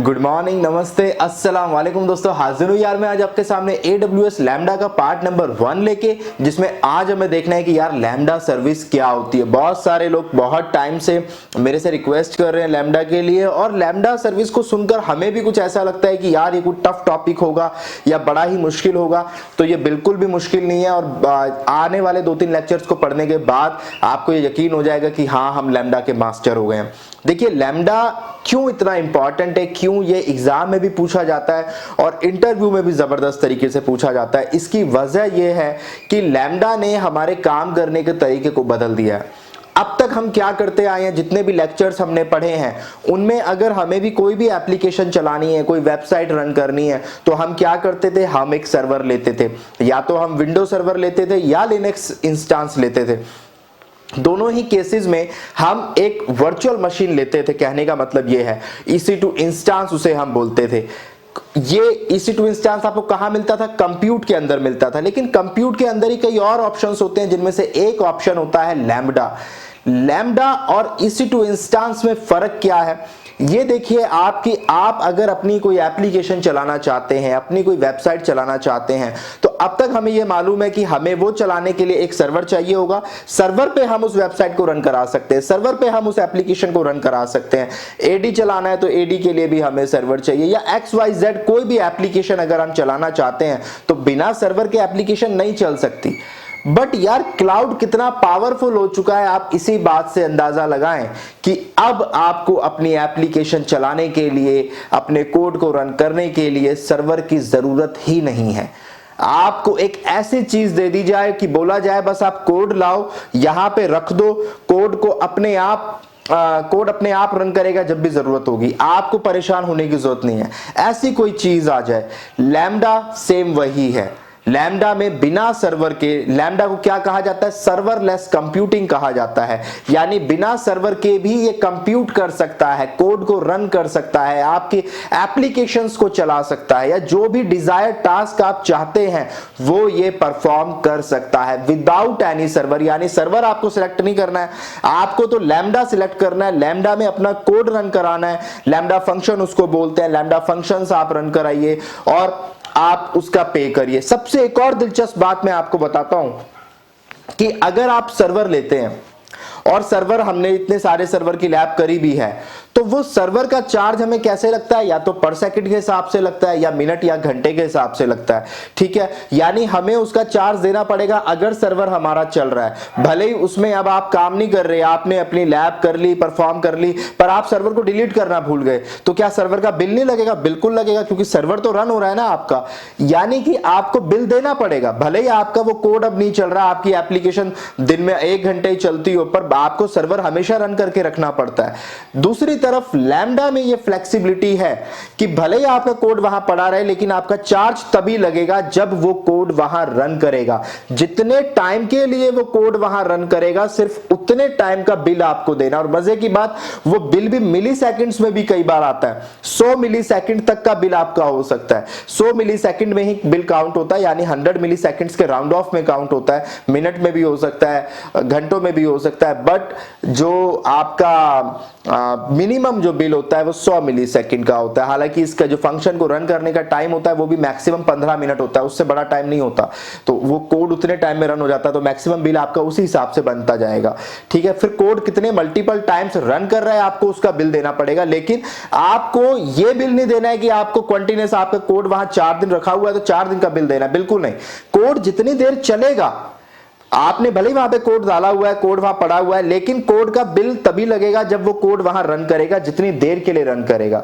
Good morning, नमस्ते, अस्सलाम वालेकुम दोस्तों। हाजिर हूँ यार मैं आज आपके सामने AWS लैम्डा का पार्ट नंबर 1 लेके, जिसमें आज हमें देखना है कि यार लैम्डा सर्विस क्या होती है। बहुत सारे लोग बहुत टाइम से मेरे से रिक्वेस्ट कर रहे हैं लैम्डा के लिए, और लैम्डा सर्विस को सुनकर हमें भी कुछ ऐसा लगता है कि यार ये कुछ टफ टॉपिक होगा या बड़ा ही मुश्किल होगा। तो ये बिल्कुल भी मुश्किल नहीं है, और आने वाले 2-3 लेक्चर्स को पढ़ने के बाद आपको ये यकीन हो जाएगा कि हाँ, हम लैम्डा के मास्टर हो गए हैं। देखिए लैम्डा क्यों इतना इंपॉर्टेंट है, क्यों ये एग्जाम में भी पूछा जाता है और इंटरव्यू में भी जबरदस्त तरीके से पूछा जाता है। इसकी वजह यह है कि लैम्डा ने हमारे काम करने के तरीके को बदल दिया है। अब तक हम क्या करते आए हैं, जितने भी लेक्चर्स हमने पढ़े हैं उनमें अगर हमें भी कोई भी एप्लीकेशन चलानी है, कोई वेबसाइट रन करनी है, तो हम क्या करते थे, हम एक सर्वर लेते थे। या तो हम विंडो सर्वर लेते थे या लिनक्स इंस्टेंस लेते थे। दोनों ही केसेस में हम एक वर्चुअल मशीन लेते थे। कहने का मतलब यह है EC2 इंस्टेंस उसे हम बोलते थे। ये EC2 इंस्टेंस आपको कहां मिलता था, कंप्यूट के अंदर मिलता था। लेकिन कंप्यूट के अंदर ही कई और ऑप्शंस होते हैं, जिनमें से एक ऑप्शन होता है लैम्डा। लैम्डा और EC2 इंस्टेंस में फर्क क्या है ये देखिए। आप अगर अपनी कोई एप्लीकेशन चलाना चाहते हैं, अपनी कोई वेबसाइट चलाना चाहते हैं, तो अब तक हमें यह मालूम है कि हमें वो चलाने के लिए एक सर्वर चाहिए होगा। सर्वर पे हम उस वेबसाइट को रन करा सकते हैं, सर्वर पे हम उस एप्लीकेशन को रन करा सकते हैं। AD चलाना है तो AD के लिए भी हमें सर्वर चाहिए, या XYZ कोई भी एप्लीकेशन अगर हम चलाना चाहते हैं तो बिना सर्वर के एप्लीकेशन नहीं चल सकती। बट यार क्लाउड कितना पावरफुल हो चुका है, आप इसी बात से अंदाजा लगाएं कि अब आपको अपनी एप्लीकेशन चलाने के लिए, अपने कोड को रन करने के लिए सर्वर की जरूरत ही नहीं है। आपको एक ऐसी चीज दे दी जाए कि बोला जाए बस आप कोड लाओ, यहां पे रख दो, कोड अपने आप रन करेगा जब भी जरूरत होगी। आपको परेशान होने की जरूरत नहीं है। ऐसी कोई चीज आ जाए, लैम्डा सेम वही है। लैम्डा में बिना सर्वर के, लैम्डा को क्या कहा जाता है, सर्वरलेस कंप्यूटिंग कहा जाता है। यानी बिना सर्वर के भी ये कंप्यूट कर सकता है, कोड को रन कर सकता है, आपके एप्लीकेशंस को चला सकता है, या जो भी डिजायर टास्क आप चाहते हैं वो ये परफॉर्म कर सकता है विदाउट एनी सर्वर। यानी सर्वर आपको सिलेक्ट नहीं करना है, आपको तो लैम्डा सिलेक्ट करना है, लैम्डा में अपना कोड रन कराना है। लैम्डा फंक्शन उसको बोलते हैं, लैम्डा फंक्शंस आप रन कराइए और आप उसका पे करिए। सबसे एक और दिलचस्प बात मैं आपको बताता हूं कि अगर आप सर्वर लेते हैं, और सर्वर हमने इतने सारे सर्वर की लैब करी भी है, तो वो सर्वर का चार्ज हमें कैसे लगता है, या तो पर सेकंड के हिसाब से लगता है, या मिनट या घंटे के हिसाब से लगता है। ठीक है, यानी हमें उसका चार्ज देना पड़ेगा अगर सर्वर हमारा चल रहा है। भले ही उसमें अब आप काम नहीं कर रहे, आपने अपनी लैब कर ली, परफॉर्म कर ली, पर आप सर्वर को डिलीट करना भूल गए, तो क्या सर्वर का बिल नहीं लगेगा? बिल्कुल लगेगा, क्योंकि सर्वर तो रन हो रहा है ना आपका। यानी कि आपको बिल देना पड़ेगा, भले ही आपका वो कोड अब नहीं चल रहा, आपकी एप्लीकेशन दिन में 1 घंटे ही चलती हो, पर आपको सर्वर हमेशा रन करके रखना पड़ता है। दूसरी तरफ लैम्डा में ये फ्लेक्सिबिलिटी है कि भले ही आपका कोड वहां पड़ा रहे, लेकिन आपका चार्ज तभी लगेगा जब वो कोड वहां रन करेगा। जितने टाइम के लिए वो कोड वहां रन करेगा, सिर्फ उतने टाइम का बिल आपको देना। और मजे की बात, वो बिल भी मिली सेकेंड्स में भी कई बार आता है। 100 मिली सेकेंड तक का बिल आपका हो सकता है। 100 मिली सेकेंड में ही बिल काउंट होता है, यानी 100 मिली सेकेंड्स के राउंड ऑफ में काउंट होता है। मिनट में भी हो सकता है, घंटों में भी हो सकता है, बट जो आपका मिनिमम जो बिल होता है वो 100 मिली सेकेंड का होता है। हालांकि इसका जो फंक्शन को रन करने का टाइम होता है वो भी मैक्सिमम 15 मिनट होता है, उससे बड़ा टाइम नहीं होता। तो वो कोड उतने टाइम में रन हो जाता है, तो मैक्सिमम बिल आपका उसी हिसाब से बनता जाएगा। ठीक है, फिर कोड कितने मल्टीपल टाइम्स रन कर रहा है आपको उसका बिल देना पड़ेगा। लेकिन आपको ये बिल नहीं देना है कि आपको कंटिन्यूअस आपका कोड वहां 4 दिन रखा हुआ है तो 4 दिन का बिल देना है, बिल्कुल नहीं। कोड जितनी देर चलेगा, आपने भले ही वहां पे कोड डाला हुआ है, कोड वहां पड़ा हुआ है, लेकिन कोड का बिल तभी लगेगा जब वो कोड वहां रन करेगा, जितनी देर के लिए रन करेगा।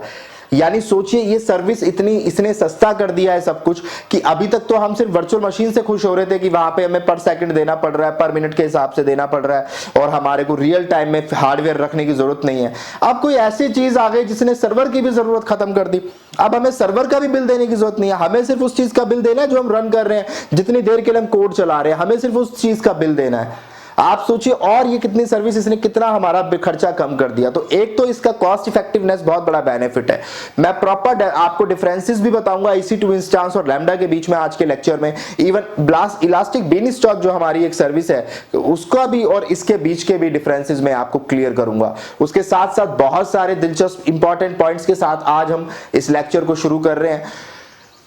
यानी सोचिए, ये सर्विस इसने सस्ता कर दिया है सब कुछ, कि अभी तक तो हम सिर्फ वर्चुअल मशीन से खुश हो रहे थे कि वहां पे हमें पर सेकंड देना पड़ रहा है, पर मिनट के हिसाब से देना पड़ रहा है, और हमारे को रियल टाइम में हार्डवेयर रखने की जरूरत नहीं है। अब कोई ऐसी चीज आ गई जिसने सर्वर की भी जरूरत खत्म कर दी। अब हमें सर्वर का भी बिल देने की जरूरत नहीं है, हमें सिर्फ उस चीज का बिल देना है जो हम रन कर रहे हैं, जितनी देर के लिए हम कोड चला रहे हैं, हमें सिर्फ उस चीज का बिल देना है। आप सोचिए, और ये कितनी सर्विस, इसने कितना हमारा खर्चा कम कर दिया। तो एक तो इसका कॉस्ट इफेक्टिवनेस बहुत बड़ा बेनिफिट है। मैं प्रॉपर आपको डिफरेंसेस भी बताऊंगा EC2 इंस्टेंस और लैम्डा के बीच में आज के लेक्चर में। इवन इलास्टिक बीनस्टॉक जो हमारी एक सर्विस है उसका भी और इसके बीच के भी डिफरेंसेस मैं आपको क्लियर करूंगा। उसके साथ साथ बहुत सारे दिलचस्प इंपॉर्टेंट पॉइंट्स के साथ आज हम इस लेक्चर को शुरू कर रहे हैं।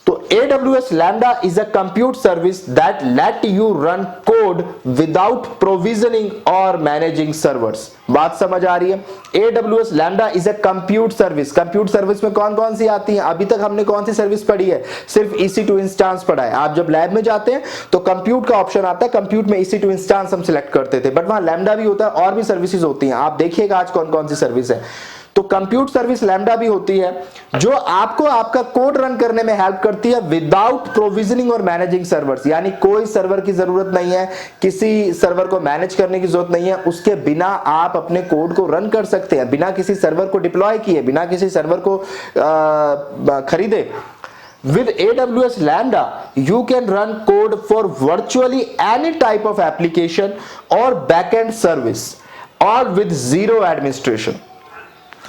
तो AWS Lambda is a compute service that let you run code without provisioning or managing servers। बात समझ आ रही है? AWS Lambda is a compute service। compute service में कौन कौन सी आती है? अभी तक हमने कौन सी सर्विस पढ़ी है? सिर्फ EC2 इंस्टेंस पढ़ा है। आप जब लैब में जाते हैं तो कंप्यूट का ऑप्शन आता है, कंप्यूट में EC2 इंस्टेंस हम सिलेक्ट करते थे, बट वहां लैम्डा भी होता है और भी सर्विसेज होती हैं। आप देखिएगा आज कौन कौन सी सर्विस है। तो कंप्यूट सर्विस लैम्डा भी होती है जो आपको आपका कोड रन करने में हेल्प करती है विदाउट प्रोविजनिंग और मैनेजिंग सर्वर्स। यानी कोई सर्वर की जरूरत नहीं है, किसी सर्वर को मैनेज करने की जरूरत नहीं है, उसके बिना आप अपने कोड को रन कर सकते हैं, बिना किसी सर्वर को डिप्लॉय किए, बिना किसी सर्वर को खरीदे। With AWS Lambda, you can run code for virtually any type of application or backend service, or with zero administration।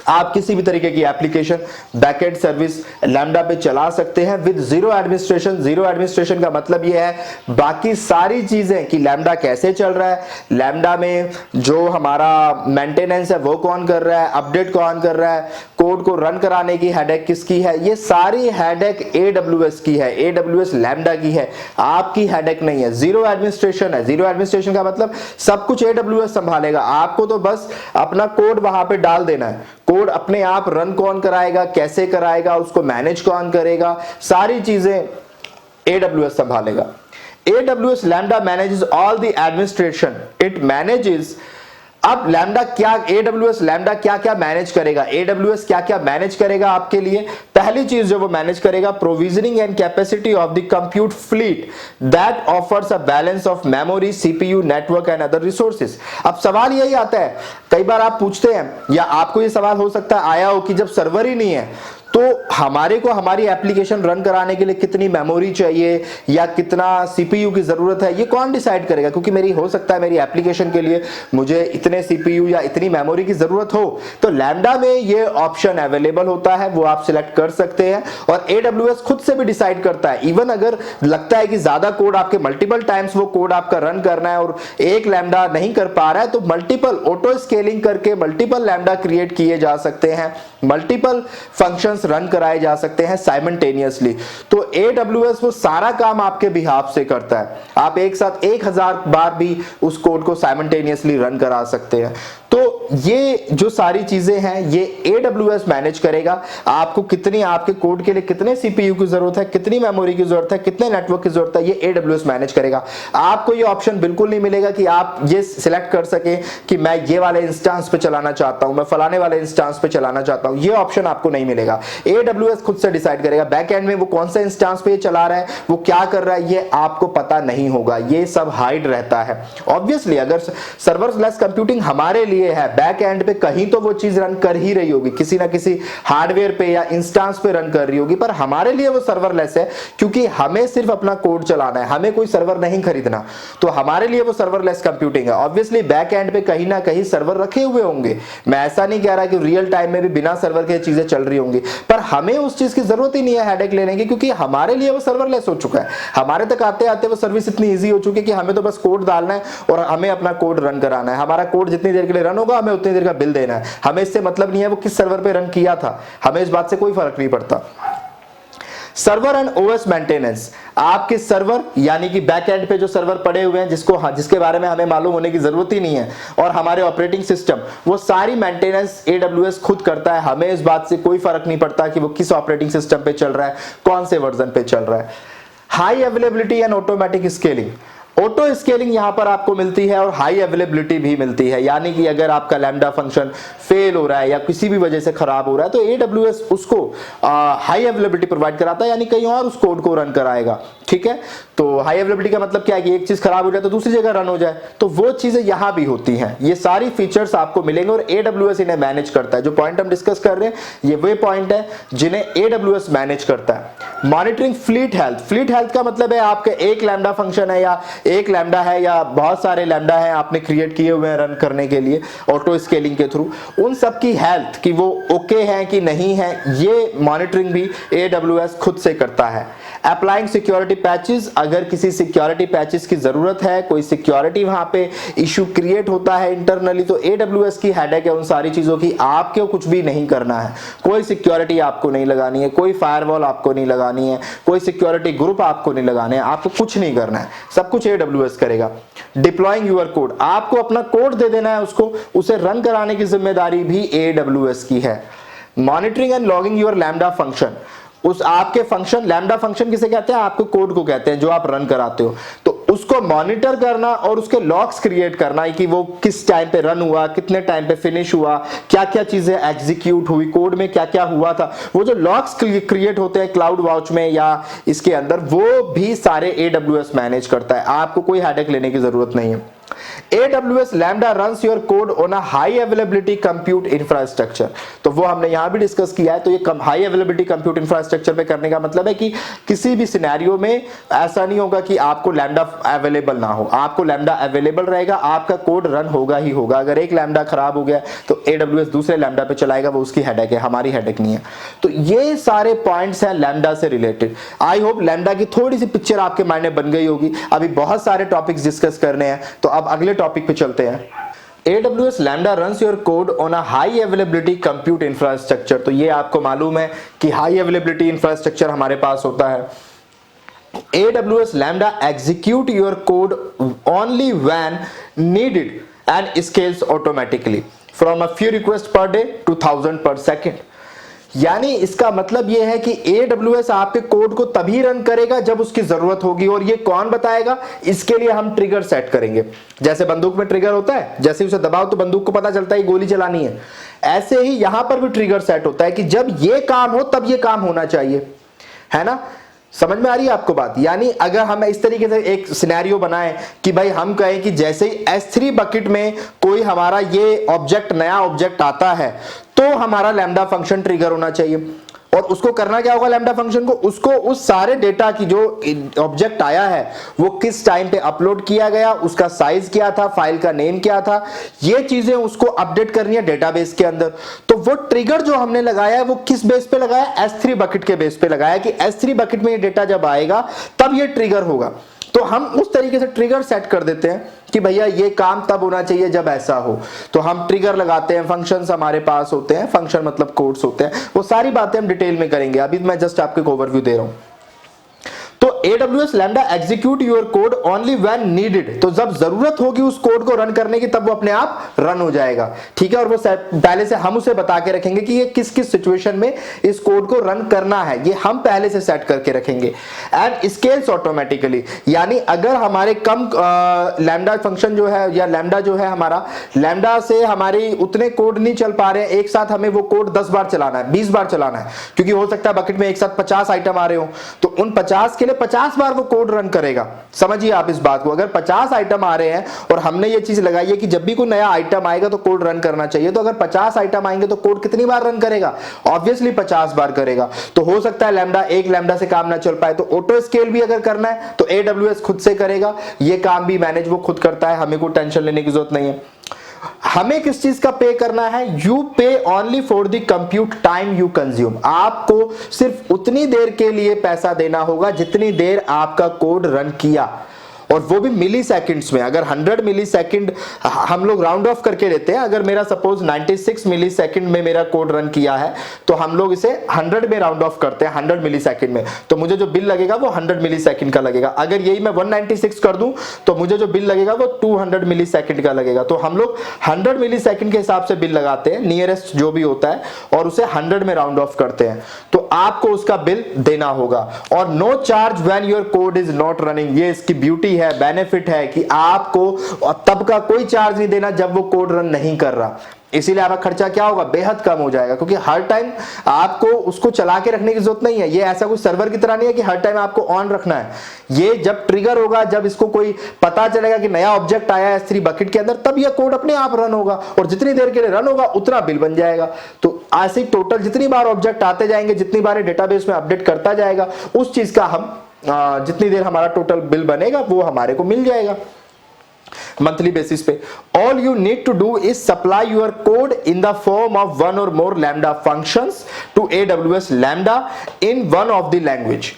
आप किसी भी तरीके की एप्लीकेशन बैकएंड सर्विस लैम्डा पे चला सकते हैं with zero administration. Zero administration का मतलब यह है बाकी सारी चीजें कि लैम्डा कैसे चल रहा है, लैम्डा में जो हमारा मेंटेनेंस है वो कौन कर रहा है, अपडेट कौन कर रहा है, कोड को रन कराने की हेडेक किसकी है, ये सारी हेडेक AWS की है, AWS लैम्डा की है, आपकी हेडेक नहीं है। जीरो एडमिनिस्ट्रेशन है। जीरो एडमिनिस्ट्रेशन का मतलब सब कुछ AWS संभालेगा, आपको तो बस अपना कोड वहां पे डाल देना है। कोड अपने आप रन कौन कराएगा, कैसे कराएगा, उसको मैनेज कौन करेगा, सारी चीजें AWS संभालेगा। AWS Lambda manages all the administration. It manages। अब लैम्डा क्या, AWS लैम्डा क्या क्या मैनेज करेगा, AWS क्या क्या मैनेज करेगा आपके लिए? पहली चीज जो वो मैनेज करेगा, provisioning and capacity of the compute fleet that offers a balance of memory, CPU, network and other resources. अब सवाल यही आता है, कई बार आप पूछते हैं या आपको ये सवाल हो सकता है आया हो कि जब सर्वर ही नहीं है तो हमारे को हमारी एप्लीकेशन रन कराने के लिए कितनी मेमोरी चाहिए या कितना CPU की जरूरत है, ये कौन डिसाइड करेगा? क्योंकि मेरी हो सकता है मेरी एप्लीकेशन के लिए मुझे इतने CPU या इतनी मेमोरी की जरूरत हो, तो लैम्डा में ये ऑप्शन अवेलेबल होता है, वो आप सिलेक्ट कर सकते हैं और AWS खुद से भी डिसाइड करता है। इवन अगर लगता है कि ज्यादा कोड आपके मल्टीपल टाइम्स वो कोड आपका रन करना है और एक लैम्डा नहीं कर पा रहा है, तो मल्टीपल ऑटो स्केलिंग करके मल्टीपल लैम्डा क्रिएट किए जा सकते हैं, मल्टीपल फंक्शंस रन कराए जा सकते हैं साइमल्टेनियसली। तो AWS वो सारा काम आपके बिहाफ से करता है, आप एक साथ 1000 बार भी उस कोड को साइमल्टेनियसली रन करा सकते हैं। तो ये जो सारी चीजें हैं ये AWS मैनेज करेगा। आपको कितनी, आपके कोड के लिए कितने CPU की जरूरत है, कितनी मेमोरी की जरूरत है, कितने नेटवर्क की जरूरत है, ये AWS मैनेज करेगा। आपको ये ऑप्शन बिल्कुल नहीं मिलेगा कि आप ये सिलेक्ट कर सके कि मैं ये वाले इंस्टेंस पे चलाना चाहता हूं, मैं फलाने वाले इंस्टेंस पे चलाना चाहता हूं, ये ऑप्शन आपको नहीं मिलेगा। AWS खुद से डिसाइड करेगा बैक एंड में वो कौन सा इंस्टेंस पे चला रहा है, वो क्या कर रहा है, ये आपको पता नहीं होगा, ये सब हाइड रहता है। ऑब्वियसली अगर सर्वरलेस कंप्यूटिंग हमारे लिए है, बैक एंड पे कहीं तो वो चीज रन कर ही रही होगी, किसी ना किसी हार्डवेयर पे या इंस्टेंस पे रन कर रही होगी, पर हमारे लिए वो सर्वरलेस है क्योंकि हमें सिर्फ अपना कोड चलाना है, हमें कोई सर्वर नहीं खरीदना, तो हमारे लिए वो सर्वरलेस कंप्यूटिंग है। ऑब्वियसली बैक एंड पे कहीं ना कहीं सर्वर रखे हुए होंगे, मैं ऐसा नहीं कह रहा कि रियल टाइम में भी बिना सर्वर के चीजें चल रही होंगी, पर हमें उस चीज की जरूरत ही नहीं है हेडेक लेने की, क्योंकि हमारे लिए वो सर्वरलेस हो चुका है। हमारे तक आते आते वो सर्विस इतनी इजी हो चुकी है कि हमें तो बस कोड डालना है और हमें अपना कोड रन कराना है। हमारा कोड जितनी देर के लिए रन होगा हमें उतनी देर का बिल देना है, हमें इससे मतलब नहीं है वो किस सर्वर पे रन किया था, हमें इस बात से कोई फर्क नहीं पड़ता। सर्वर एंड OS मेंटेनेंस, आपके सर्वर यानी कि बैक एंड पे जो सर्वर पड़े हुए हैं जिसके बारे में हमें मालूम होने की जरूरत ही नहीं है, और हमारे ऑपरेटिंग सिस्टम, वो सारी मेंटेनेंस AWS खुद करता है। हमें इस बात से कोई फर्क नहीं पड़ता कि वो किस ऑपरेटिंग सिस्टम पे चल रहा है, कौन से वर्जन पे चल रहा है। High availability and automatic scaling, auto scaling यहां पर आपको मिलती है और हाई अवेलेबिलिटी भी मिलती है, यानी कि अगर आपका लैम्डा फंक्शन फेल हो रहा है या किसी भी वजह से खराब हो रहा है तो AWS उसको हाई अवेलेबिलिटी प्रोवाइड कराता है, यानी कहीं और उस कोड को रन कराएगा। ठीक है, तो हाई अवेलेबिलिटी का मतलब क्या है कि एक चीज खराब हो जाए तो दूसरी जगह रन हो जाए, तो वो चीजें यहां भी होती हैं। ये सारी फीचर्स आपको मिलेंगे और AWS इन्हें मैनेज करता है। जो पॉइंट हम डिस्कस कर रहे हैं ये वे पॉइंट है जिन्हें AWS मैनेज करता है। Monitoring fleet health, fleet health का मतलब है आपका एक लैम्डा फंक्शन है या एक लैम्डा है या बहुत सारे लैम्डा है आपने क्रिएट किए हुए हैं रन करने के लिए ऑटो स्केलिंग के थ्रू, उन सब की हेल्थ कि वो ओके है कि नहीं है, ये मॉनिटरिंग भी AWS खुद से करता है। अप्लाइंग सिक्योरिटी पैचेस, अगर किसी सिक्योरिटी पैचेस की जरूरत है, कोई सिक्योरिटी वहां पे इशू क्रिएट होता है इंटरनली, तो AWS की हेडेक है उन सारी चीजों की, आपको कुछ भी नहीं करना है। कोई सिक्योरिटी आपको नहीं लगानी है, कोई फायरवॉल आपको नहीं लगानी है, कोई सिक्योरिटी ग्रुप आपको नहीं लगाने हैं, आपको कुछ नहीं करना है, सब कुछ AWS करेगा। डिप्लॉइंग यूर कोड, आपको अपना कोड दे देना है उसको, उसे रन कराने की जिम्मेदारी भी AWS की है। Monitoring and logging your lambda function, उस आपके फंक्शन, लैम्डा फंक्शन किसे कहते हैं, आपको कोड को कहते हैं जो आप रन कराते हो, तो उसको मॉनिटर करना और उसके लॉग्स क्रिएट करना है कि वो किस टाइम पे रन हुआ, कितने टाइम पे फिनिश हुआ, क्या क्या चीजें एग्जीक्यूट हुई, कोड में क्या क्या हुआ था, वो जो लॉग्स क्रिएट होते हैं क्लाउड वॉच में या इसके अंदर, वो भी सारे AWS मैनेज करता है, आपको कोई हेडेक लेने की जरूरत नहीं है। AWS Lambda runs your code on a high availability compute infrastructure, तो वो हमने यहां भी डिस्कस किया है। तो ये हाई अवेलेबिलिटी कंप्यूट इंफ्रास्ट्रक्चर पे करने का मतलब है कि किसी भी सिनेरियो में ऐसा नहीं होगा कि आपको लैम्डा अवेलेबल ना हो, आपको लैम्डा अवेलेबल रहेगा, आपका कोड रन होगा ही होगा। अगर एक लैम्डा खराब हो गया तो AWS दूसरे लैम्डा पे चलाएगा, वो उसकी हेडेक है, हमारी हेडेक नहीं है। तो ये सारे पॉइंट्स हैं लैम्डा से रिलेटेड। आई होप लैम्डा की थोड़ी सी पिक्चर आपके माइंड में बन गई होगी। अभी बहुत सारे टॉपिक्स डिस्कस करने हैं, तो अब अगले टॉपिक पे चलते हैं। AWS Lambda runs your code on a high availability compute infrastructure, तो ये आपको मालूम है कि हाई अवेलेबिलिटी इंफ्रास्ट्रक्चर हमारे पास होता है। AWS Lambda execute your code only when needed and scales automatically from a few requests per day to 1000 per second। यानी इसका मतलब यह है कि AWS आपके कोड को तभी रन करेगा जब उसकी जरूरत होगी, और ये कौन बताएगा, इसके लिए हम ट्रिगर सेट करेंगे। जैसे बंदूक में ट्रिगर होता है, जैसे उसे दबाओ तो बंदूक को पता चलता है गोली चलानी है, ऐसे ही यहां पर भी ट्रिगर सेट होता है कि जब ये काम हो तब ये काम होना चाहिए, है ना। समझ में आ रही है आपको बात। यानी अगर हम इस तरीके से एक सिनेरियो बनाएं कि भाई हम कहें कि जैसे ही S3 बकेट में कोई हमारा ये ऑब्जेक्ट, नया ऑब्जेक्ट आता है, तो हमारा लैम्डा फंक्शन ट्रिगर होना चाहिए। और उसको करना क्या होगा, लैम्डा फंक्शन को, उसको उस सारे डेटा की जो ऑब्जेक्ट आया है वो किस टाइम पे अपलोड किया गया, उसका साइज क्या था, फाइल का नेम क्या था, ये चीजें उसको अपडेट करनी है डेटाबेस के अंदर। तो वो ट्रिगर जो हमने लगाया है वो किस बेस पे लगाया, S3 बकेट के बेस पे लगाया कि S3 बकेट में ये डेटा जब आएगा तब ये ट्रिगर होगा। तो हम उस तरीके से ट्रिगर सेट कर देते हैं कि भैया ये काम तब होना चाहिए जब ऐसा हो, तो हम ट्रिगर लगाते हैं। फंक्शंस हमारे पास होते हैं, फंक्शन मतलब कोड्स होते हैं, वो सारी बातें हम डिटेल में करेंगे, अभी मैं जस्ट आपको एक ओवरव्यू दे रहा हूं। तो AWS Lambda execute your code only when needed, तो जब जरूरत होगी उस कोड को रन करने की तब वो अपने आप रन हो जाएगा, ठीक है। और वो पहले से हम उसे बता के रखेंगे कि ये किस किस सिचुएशन में इस कोड को रन करना है, ये हम पहले से सेट करके रखेंगे। एंड स्केल्स ऑटोमेटिकली, यानी अगर हमारे कम लैम्डा फंक्शन जो है या लैम्डा जो है हमारा, लैम्डा से हमारी उतने कोड नहीं चल पा रहे हैं एक साथ, हमें वो कोड 10 बार चलाना है, 20 बार चलाना है, क्योंकि हो सकता है बकेट में एक साथ 50 आइटम आ रहे हो, तो उन 50 के लिए 50 बार वो कोड रन करेगा। समझिए आप इस बात को, अगर 50 आइटम आ रहे हैं और हमने ये चीज लगाई है कि जब भी कोई नया आइटम आएगा तो कोड रन करना चाहिए, तो अगर 50 आइटम आएंगे तो कोड कितनी बार रन करेगा, ऑब्वियसली 50 बार करेगा। तो हो सकता है लैम्डा, एक लैम्डा से काम ना चल पाए, तो ऑटो स्केल भी अगर करना है तो AWS खुद से करेगा, ये काम भी मैनेज वो खुद करता है, हमें कोई टेंशन लेने की जरूरत नहीं है। हमें किस चीज का पे करना है, यू पे only for the compute time you consume, आपको सिर्फ उतनी देर के लिए पैसा देना होगा जितनी देर आपका कोड रन किया, और वो भी मिली सेकेंड्स में। अगर 100 मिली सेकेंड हम लोग राउंड ऑफ करके लेते हैं, अगर मेरा सपोज 96 मिली सेकेंड में मेरा कोड रन किया है तो हम लोग इसे 100 में राउंड ऑफ करते हैं, 100 मिली सेकेंड में, तो मुझे जो बिल लगेगा वो 100 मिली सेकेंड का लगेगा। अगर यही मैं 196 कर दूं तो मुझे जो बिल लगेगा वो 200 मिली सेकेंड का लगेगा। तो हम लोग 100 मिली सेकेंड के हिसाब से बिल लगाते हैं, नियरेस्ट जो भी होता है, और उसे 100 में राउंड ऑफ करते हैं, तो आपको उसका बिल देना होगा। और no charge when your code is not running, ये इसकी ब्यूटी है, बेनिफिट है कि आपको तब का कोई चार्ज नहीं देना जब वो कोड रन नहीं कर रहा। इसीलिए आपका खर्चा क्या होगा, बेहद कम हो जाएगा, क्योंकि हर टाइम आपको उसको चला के रखने की जरूरत नहीं है। ये ऐसा कोई सर्वर की तरह नहीं है कि हर टाइम आपको ऑन रखना है। ये जब ट्रिगर होगा, जब इसको कोई पता चलेगा कि नया ऑब्जेक्ट आया है S3 बकेट के अंदर, तब यह कोड अपने आप रन होगा, और जितनी देर के लिए रन होगा उतना बिल बन जाएगा। तो ऐसे टोटल जितनी बार ऑब्जेक्ट आते जाएंगे, जितनी बार डेटाबेस में अपडेट करता जाएगा, उस चीज का हम जितनी देर हमारा टोटल बिल बनेगा वो हमारे को मिल जाएगा मंथली बेसिस पे। All you need to do is supply your code in the form of one or more lambda functions to AWS lambda in one of the language.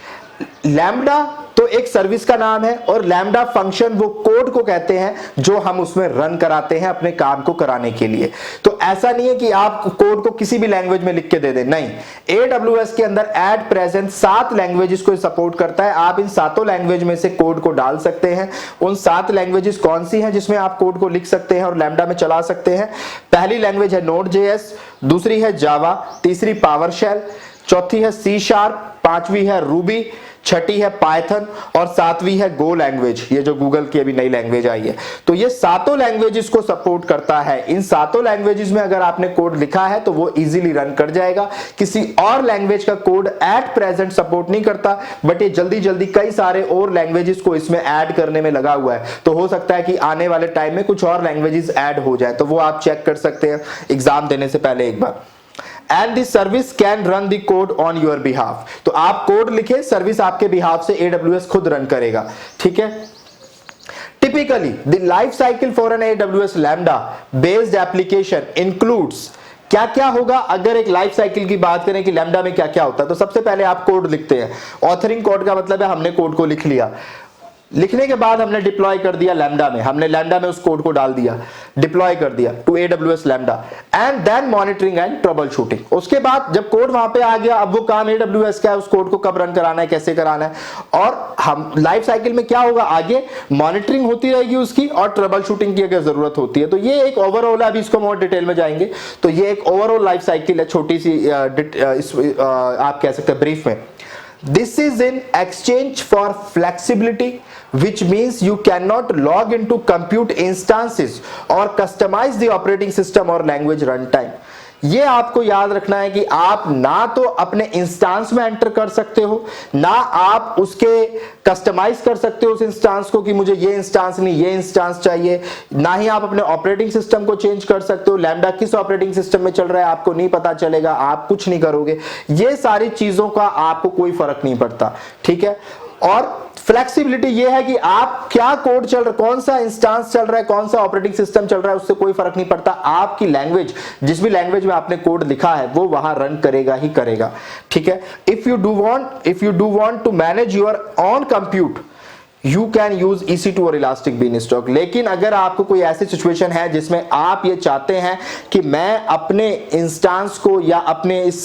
Lambda तो एक service का नाम है और लैम्डा फंक्शन वो code को कहते हैं जो हम उसमें रन कराते हैं अपने काम को कराने के लिए। तो ऐसा नहीं है कि आप कोड को किसी भी लैंग्वेज में लिख के दे दें, नहीं। AWS के अंदर एट प्रेजेंट 7 लैंग्वेजेस को सपोर्ट करता है। आप इन 7 लैंग्वेज में से कोड को डाल सकते हैं। उन 7 लैंग्वेजेस कौन सी हैं जिसमें आप कोड को लिख सकते हैं और लैम्डा में चला सकते हैं? पहली लैंग्वेज है Node.js, दूसरी है जावा, तीसरी पावरशेल, चौथी है C#, पांचवी है रूबी, छठी है पाइथन और सातवीं है गो लैंग्वेज, ये जो गूगल की अभी नई लैंग्वेज आई है। तो ये 7 लैंग्वेजेस को सपोर्ट करता है। इन 7 लैंग्वेजेस में अगर आपने कोड लिखा है तो वो इजीली रन कर जाएगा। किसी और लैंग्वेज का कोड एट प्रेजेंट सपोर्ट नहीं करता, बट ये जल्दी जल्दी कई सारे और लैंग्वेजेस को इसमें ऐड करने में लगा हुआ है। तो हो सकता है कि आने वाले टाइम में कुछ और लैंग्वेजेस ऐड हो जाए, तो वो आप चेक कर सकते हैं एग्जाम देने से पहले एक बार। And the service can run the code on your behalf। तो आप कोड लिखे, सर्विस आपके बिहाफ से AWS खुद रन करेगा, ठीक है। Typically, the life cycle for an AWS Lambda based application includes क्या क्या होगा। अगर एक लाइफ साइकिल की बात करें कि लैम्डा में क्या क्या होता है, तो सबसे पहले आप कोड लिखते हैं। ऑथरिंग कोड का मतलब है हमने कोड को लिख लिया, लिखने के बाद हमने डिप्लॉय कर दिया लैम्डा में, हमने लैम्डा में उस कोड को डाल दिया, डिप्लॉय कर दिया to AWS lambda, and then monitoring and troubleshooting. उसके बाद जब कोड वहां पे आ गया, अब वो काम AWS का है, उस कोड को कब रन कराना है, कैसे कराना है, और हम लाइफ साइकिल में क्या होगा आगे, मॉनिटरिंग होती रहेगी उसकी और ट्रबल शूटिंग की अगर जरूरत होती है। तो ये एक ओवरऑल, अभी इसको और डिटेल में जाएंगे, तो ये एक ओवरऑल लाइफ साइकिल है, छोटी सी आप कह सकते हैं ब्रीफ में। This is in exchange for flexibility, which means you cannot log into compute instances or customize the operating system or language runtime। ये आपको याद रखना है कि आप ना तो अपने इंस्टांस में एंटर कर सकते हो, ना आप उसके कस्टमाइज कर सकते हो उस इंस्टांस को कि मुझे ये इंस्टांस नहीं ये इंस्टांस चाहिए, ना ही आप अपने ऑपरेटिंग सिस्टम को चेंज कर सकते हो। लैम्डा किस ऑपरेटिंग सिस्टम में चल रहा है आपको नहीं पता चलेगा, आप कुछ नहीं करोगे। ये सारी चीजों का आपको कोई फर्क नहीं पड़ता, ठीक है। और फ्लेक्सिबिलिटी ये है कि आप क्या कोड चल रहा है, कौन सा इंस्टांस चल रहा है, कौन सा ऑपरेटिंग सिस्टम चल रहा है, उससे कोई फर्क नहीं पड़ता। आपकी लैंग्वेज, जिस भी लैंग्वेज में आपने कोड लिखा है वो वहां रन करेगा ही करेगा, ठीक है। If you do want to manage your own compute, you can use EC2 और इलास्टिक बीनस्टॉक। लेकिन अगर आपको कोई ऐसी सिचुएशन है जिसमें आप ये चाहते हैं कि मैं अपने इंस्टांस को या अपने इस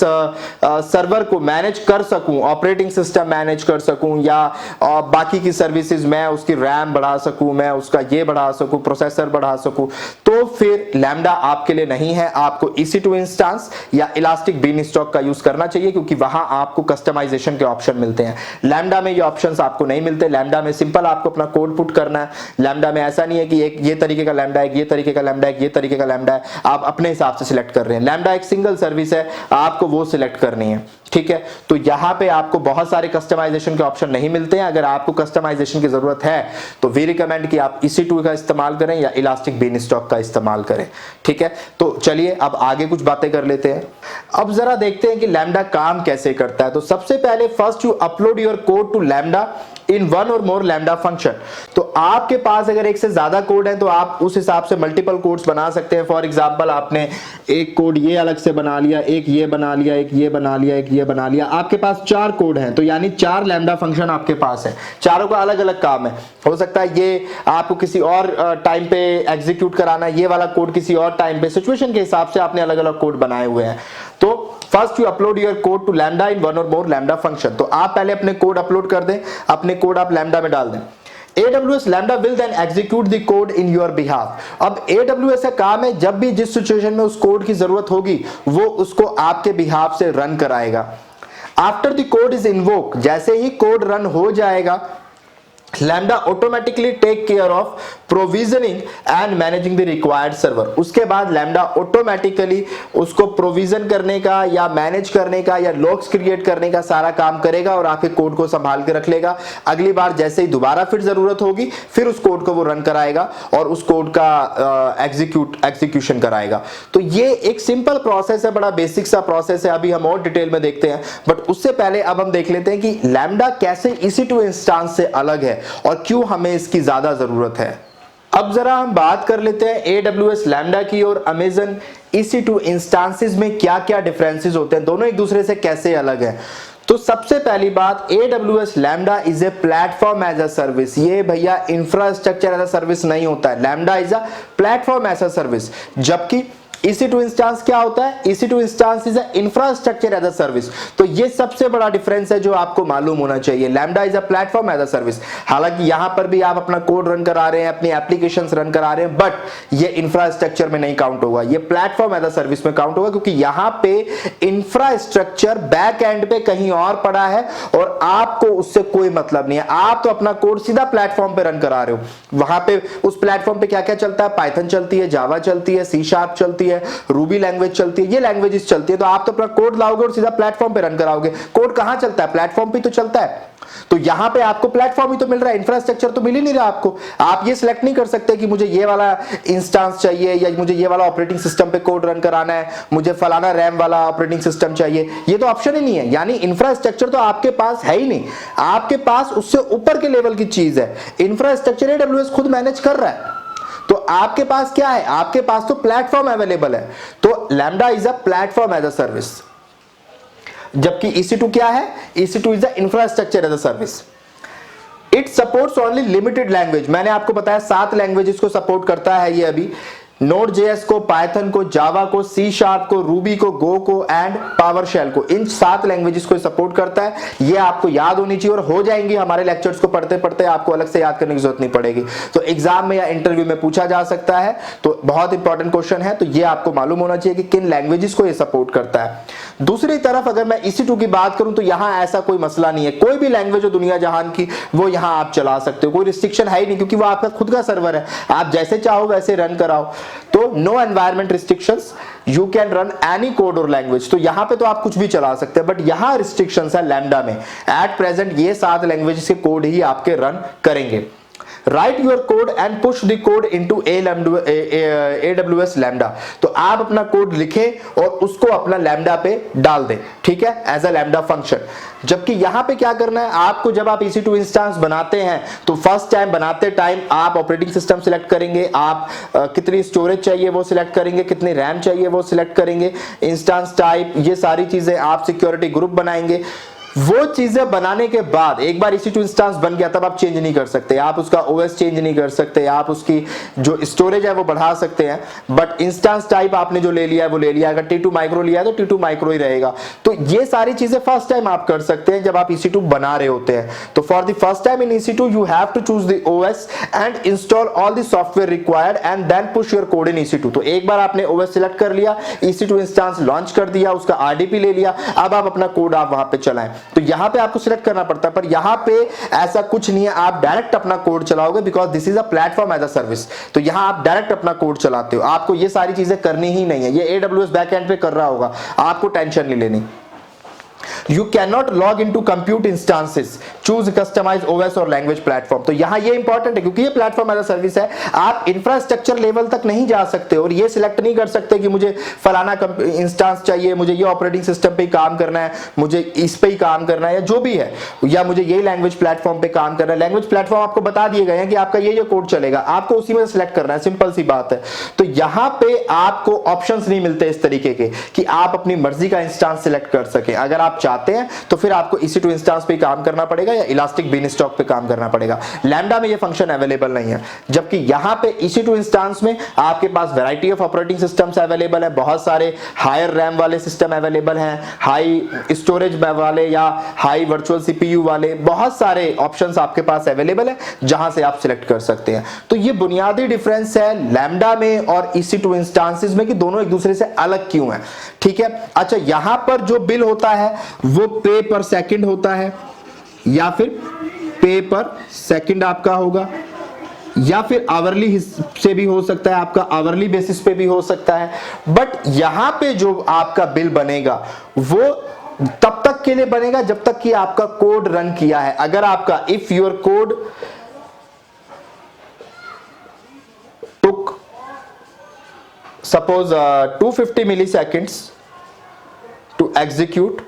सर्वर को मैनेज कर सकूं, ऑपरेटिंग सिस्टम मैनेज कर सकूं, या बाकी की सर्विसेज मैं उसकी रैम बढ़ा सकूं, मैं उसका ये बढ़ा सकूं, प्रोसेसर बढ़ा सकूं, तो फिर लैम्डा आपके लिए नहीं है। आपको EC2 इंस्टांस या इलास्टिक बीनस्टॉक का यूज करना चाहिए, क्योंकि वहां आपको कस्टमाइजेशन के ऑप्शन मिलते हैं। लैम्डा में ये ऑप्शंस आपको नहीं मिलते। लैम्डा में सिंपल आपको अपना कोड पुट करना है। लैम्डा में ऐसा नहीं है कि एक ये तरीके का लैम्डा है, ये तरीके का लैम्डा है, ये तरीके का लैम्डा है, आप अपने हिसाब से सिलेक्ट कर रहे हैं। लैम्डा एक सिंगल सर्विस है, आपको वो सिलेक्ट करनी है, ठीक है। तो यहां पे आपको बहुत सारे कस्टमाइजेशन के ऑप्शन नहीं मिलते हैं। अगर आपको कस्टमाइजेशन की जरूरत है तो वी रिकमेंड कि आप EC2 का इस्तेमाल करें या इलास्टिक बीनस्टॉक का इस्तेमाल करें, ठीक है। तो चलिए अब आगे कुछ बातें कर लेते हैं। अब जरा देखते हैं कि लैम्डा काम कैसे करता है। तो सबसे पहले first you upload your code to lambda in one or more lambda function. तो आपके पास अगर एक से ज्यादा कोड है तो आप उस हिसाब से मल्टीपल कोड्स बना सकते हैं। फॉर एग्जांपल आपने एक कोड ये अलग से बना लिया, एक ये बना लिया, एक ये बना लिया, एक ये बना लिया, आपके पास 4 कोड हैं, तो यानी 4 लैम्डा फंक्शन आपके पास है। चारों का अलग अलग काम है। हो सकता है ये आपको किसी और टाइम पे एग्जीक्यूट कराना है, ये वाला कोड किसी और टाइम पे, सिचुएशन के हिसाब से आपने अलग अलग कोड बनाए हुए हैं। तो first you upload your code to lambda in one or more lambda function. तो आप पहले अपने कोड अपलोड कर दें, अपने कोड आप लैम्डा में डाल दें। AWS Lambda will then execute the code in your behalf। अब AWS का काम है जब भी जिस सिचुएशन में उस कोड की जरूरत होगी वो उसको आपके बिहाफ से रन कराएगा। After the code is invoke, जैसे ही कोड रन हो जाएगा lambda automatically take care of provisioning and managing the required server. उसके बाद लैम्डा ऑटोमेटिकली उसको प्रोविजन करने का या मैनेज करने का या लॉग्स क्रिएट करने का सारा काम करेगा और आपके कोड को संभाल के रख लेगा। अगली बार जैसे ही दोबारा फिर जरूरत होगी फिर उस कोड को वो रन कराएगा और उस कोड का एग्जीक्यूशन कराएगा। तो ये एक सिंपल प्रोसेस है, बड़ा बेसिक सा प्रोसेस है। अभी हम और डिटेल में देखते हैं, बट उससे पहले अब हम देख लेते हैं कि लैम्डा कैसे EC2 इंस्टेंस से अलग है और क्यों हमें इसकी ज्यादा जरूरत है। अब जरा हम बात कर लेते हैं AWS लैम्डा की और Amazon EC2 इंस्टेंसेस में क्या क्या डिफरेंसेस होते हैं, दोनों एक दूसरे से कैसे अलग हैं। तो सबसे पहली बात, AWS lambda is a platform as a service. ये भैया इंफ्रास्ट्रक्चर एज अ सर्विस नहीं होता है, lambda is a platform as a service. जबकि EC2 इंस्टेंस क्या होता है, EC2 instance is a infrastructure as a service. तो ये सबसे बड़ा डिफरेंस है जो आपको मालूम होना चाहिए। Lambda is a platform as a service. हालांकि यहां पर भी आप अपना कोड रन करा रहे हैं, अपनी एप्लीकेशंस रन करा रहे हैं, बट ये इंफ्रास्ट्रक्चर में नहीं काउंट होगा, ये प्लेटफॉर्म एज अ सर्विस में काउंट होगा, क्योंकि यहां पे इंफ्रास्ट्रक्चर बैक एंड पे कहीं और पड़ा है और आपको उससे कोई मतलब नहीं है। आप तो अपना कोड सीधा प्लेटफॉर्म पे रन करा रहे हो। वहां पे उस प्लेटफॉर्म पे क्या क्या चलता है, पाइथन चलती है, जावा चलती है, C# चलती है, रूबी लैंग्वेज चलती है, ये लैंग्वेजेस चलती है। तो आप तो अपना कोड लाओगे और सीधा प्लेटफॉर्म पे रन कराओगे। कोड कहां चलता है, प्लेटफॉर्म पे तो चलता है। तो यहां पे आपको प्लेटफॉर्म ही तो मिल रहा है, इंफ्रास्ट्रक्चर तो मिल ही नहीं रहा आपको। आप ये सिलेक्ट नहीं कर सकते कि मुझे ये वाला इंस्टेंस चाहिए या मुझे ये वाला ऑपरेटिंग सिस्टम पे कोड रन कराना है, मुझे फलाना रैम वाला ऑपरेटिंग सिस्टम चाहिए, ये तो ऑप्शन ही नहीं है। यानी इंफ्रास्ट्रक्चर तो आपके पास है ही नहीं, आपके पास उससे ऊपर के लेवल की चीज है। इंफ्रास्ट्रक्चर AWS खुद मैनेज कर रहा है। तो आपके पास क्या है, आपके पास तो प्लेटफॉर्म अवेलेबल है। तो lambda is a platform as a service, जबकि EC2 क्या है, EC2 is a infrastructure as a service. It supports only limited language. मैंने आपको बताया 7 लैंग्वेजेस को सपोर्ट करता है ये अभी, Node.js को, पाइथन को, जावा को, C# को, रूबी को, गो को एंड पावरशेल को। इन 7 लैंग्वेजेस को सपोर्ट करता है। ये आपको याद होनी चाहिए और हो जाएंगी हमारे लेक्चर्स को पढ़ते पढ़ते, आपको अलग से याद करने की जरूरत नहीं पड़ेगी। तो एग्जाम में या इंटरव्यू में पूछा जा सकता है, तो बहुत इंपॉर्टेंट क्वेश्चन है। तो ये आपको मालूम होना चाहिए कि किन लैंग्वेजेस को ये सपोर्ट करता है। दूसरी तरफ अगर मैं EC2 की बात करूं तो यहां ऐसा कोई मसला नहीं है, कोई भी लैंग्वेज हो दुनिया जहान की वो यहां आप चला सकते हो, कोई रिस्ट्रिक्शन है ही नहीं, क्योंकि वो आपका खुद का सर्वर है, आप जैसे चाहो वैसे रन कराओ। तो no environment restrictions, you can run any code और लैंग्वेज। तो यहां पे तो आप कुछ भी चला सकते हैं, बट यहां रिस्ट्रिक्शंस है लैम्डा में। एट प्रेजेंट ये 7 लैंग्वेजेस के कोड ही आपके रन करेंगे। Right your code and push the code into AWS lambda. तो आप अपना कोड लिखें और उसको अपना लैम्डा पे डाल दें, ठीक है, एज अ लैम्डा फंक्शन। जबकि यहां पे क्या करना है आपको, जब आप EC2 इंस्टेंस बनाते हैं तो फर्स्ट टाइम बनाते टाइम आप ऑपरेटिंग सिस्टम सिलेक्ट करेंगे, आप कितनी स्टोरेज चाहिए वो सिलेक्ट करेंगे, कितनी रैम चाहिए वो सिलेक्ट करेंगे, इंस्टेंस टाइप, ये सारी चीजें आप सिक्योरिटी ग्रुप बनाएंगे। वो चीजें बनाने के बाद एक बार EC2 इंस्टेंस बन गया तब आप चेंज नहीं कर सकते, आप उसका OS चेंज नहीं कर सकते, आप उसकी जो स्टोरेज है वो बढ़ा सकते हैं, बट इंस्टेंस टाइप आपने जो ले लिया है वो ले लिया। अगर T2 माइक्रो लिया है तो T2 माइक्रो ही रहेगा। तो ये सारी चीजें फर्स्ट टाइम आप कर सकते हैं जब आप EC2 बना रहे होते हैं। तो for the first time in EC2 you have to choose the OS and install all the software required and then push your code in EC2। तो एक बार आपने OS सिलेक्ट कर लिया, EC2 इंस्टेंस लॉन्च कर दिया, उसका RDP ले लिया, अब आप अपना कोड आप वहां पे चलाएं। तो यहां पे आपको सिलेक्ट करना पड़ता है, पर यहां पे ऐसा कुछ नहीं है, आप डायरेक्ट अपना कोड चलाओगे, because this is a platform as a service. तो यहां आप डायरेक्ट अपना कोड चलाते हो, आपको ये सारी चीजें करनी ही नहीं है, ये AWS बैकएंड पे कर रहा होगा, आपको टेंशन नहीं लेनी। You cannot log into compute instances, choose customize OS और लैंग्वेज प्लेटफॉर्म। तो यहां ये इंपॉर्टेंट है क्योंकि ये प्लेटफॉर्म एज अ सर्विस है, आप इंफ्रास्ट्रक्चर लेवल तक नहीं जा सकते और ये सिलेक्ट नहीं कर सकते कि मुझे फलाना इंस्टेंस चाहिए, मुझे ये ऑपरेटिंग सिस्टम पे ही काम करना है, मुझे इस पे ही काम करना है, या जो भी है, या मुझे ये लैंग्वेज प्लेटफॉर्म पे काम करना है। लैंग्वेज प्लेटफॉर्म आपको बता दिए गए हैं कि आपका ये कोड चलेगा, आपको उसी में सिलेक्ट करना है, सिंपल सी बात है। तो यहां पे आपको ऑप्शंस नहीं मिलते इस तरीके के कि आप अपनी मर्जी का इंस्टेंस सिलेक्ट कर सके। अगर आप चाहते हैं तो फिर आपको EC2 इंस्टेंस पे काम करना पड़ेगा या इलास्टिक बीनस्टॉक पे काम करना पड़ेगा। लैम्डा में ये फंक्शन अवेलेबल नहीं है, जबकि यहां पे EC2 इंस्टेंस में आपके पास variety of operating systems available है, बहुत सारे हायर रैम वाले सिस्टम अवेलेबल हैं, हाई स्टोरेज वाले या हाई वर्चुअल CPU वाले, बहुत सारे ऑप्शंस आपके पास अवेलेबल है जहां से आप सिलेक्ट कर सकते हैं। तो ये बुनियादी डिफरेंस है लैम्डा में और EC2 इंस्टेंसेस में कि दोनों एक दूसरे से अलग क्यों है, ठीक है। अच्छा, यहां पर जो बिल होता है वो पे पर सेकंड होता है या फिर पे पर सेकंड आपका होगा, या फिर आवरली से भी हो सकता है, आपका आवरली बेसिस पे भी हो सकता है। बट यहां पे जो आपका बिल बनेगा वो तब तक के लिए बनेगा जब तक कि आपका कोड रन किया है। अगर आपका if your code took suppose 250 milliseconds to execute,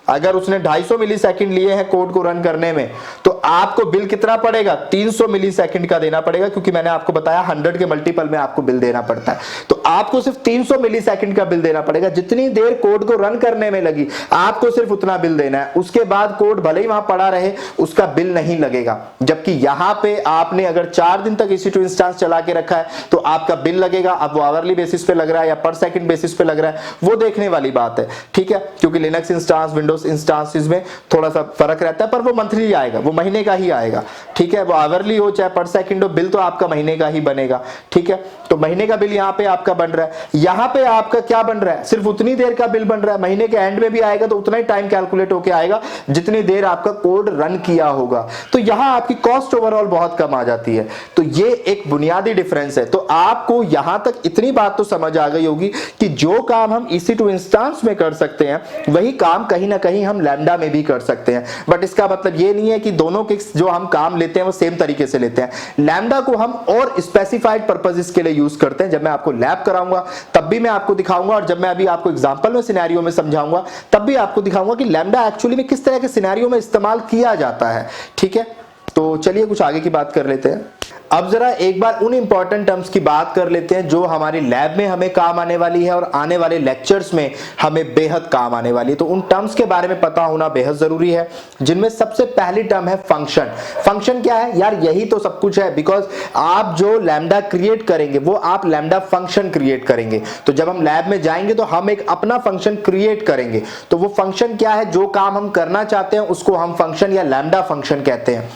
अगर उसने 250 मिली सेकेंड लिए हैं कोड को रन करने में, तो आपको बिल कितना पड़ेगा, 300 मिली सेकेंड का देना पड़ेगा, क्योंकि मैंने आपको बताया 100 के मल्टीपल में आपको बिल देना पड़ता है। तो आपको सिर्फ 300 मिली सेकेंड का बिल देना पड़ेगा। जितनी देर कोड को रन करने में लगी आपको सिर्फ उतना बिल देना है। उसके बाद कोड भले ही वहां पड़ा रहे उसका बिल नहीं लगेगा। जबकि यहां पे आपने अगर 4 दिन तक EC2 इंस्टेंस चला के रखा है तो आपका बिल लगेगा। अब वो आवरली बेसिस पे लग रहा है या पर सेकंड बेसिस पे लग रहा है वो देखने वाली बात है, ठीक है, क्योंकि लिनक्स इंस्टेंस विंडोज इंस्टेंसेस में थोड़ा सा फर्क रहता है, पर वो मंथली आएगा, वो महीने का ही आएगा, ठीक है। वो आवरली हो चाहे पर सेकंड हो, बिल तो आपका महीने का ही बनेगा, ठीक है। तो महीने का बिल यहाँ पे आपका बन रहा है। यहाँ पे आपका क्या बन रहा है, सिर्फ उतनी देर का बिल बन रहा है। महीने के एंड में भी आएगा तो उतना ही टाइम कैलकुलेट होके आएगा जितनी देर आपका कोड रन किया होगा। तो यहाँ आपकी कॉस्ट ओवरऑल बहुत कम आ जाती है। तो ये एक बुनियादी डिफरेंस है। तो आपको यहां तक इतनी बात तो समझ आ गई होगी कि जो काम हम EC2 इंस्टेंस में कर सकते हैं वही काम कहीं ना कहीं हम लैम्डा में भी कर सकते हैं। बट इसका मतलब ये नहीं है कि दोनों के जो हम काम लेते हैं वो सेम तरीके से लेते हैं। लैम्डा को हम और स्पेसिफाइड पर्पसेस के लिए यूज करते हैं। जब मैं आपको लैब कराऊंगा तब भी मैं आपको दिखाऊंगा, और जब मैं अभी आपको एग्जांपल में सिनेरियो में समझाऊंगा तब भी आपको दिखाऊंगा कि लैम्डा एक्चुअली में किस तरह के सिनेरियो में इस्तेमाल किया जाता है, ठीक है। तो चलिए कुछ आगे की बात कर लेते हैं। अब जरा एक बार उन इंपॉर्टेंट टर्म्स की बात कर लेते हैं जो हमारी लैब में हमें काम आने वाली है और आने वाले लेक्चर्स में हमें बेहद काम आने वाली है। तो उन टर्म्स के बारे में पता होना बेहद जरूरी है, जिनमें सबसे पहली टर्म है फंक्शन। फंक्शन क्या है यार, यही तो सब कुछ है। बिकॉज आप जो लैम्डा क्रिएट करेंगे वो आप लैम्डा फंक्शन क्रिएट करेंगे। तो जब हम लैब में जाएंगे तो हम एक अपना फंक्शन क्रिएट करेंगे। तो वो फंक्शन क्या है, जो काम हम करना चाहते हैं उसको हम फंक्शन या लैम्डा फंक्शन कहते हैं।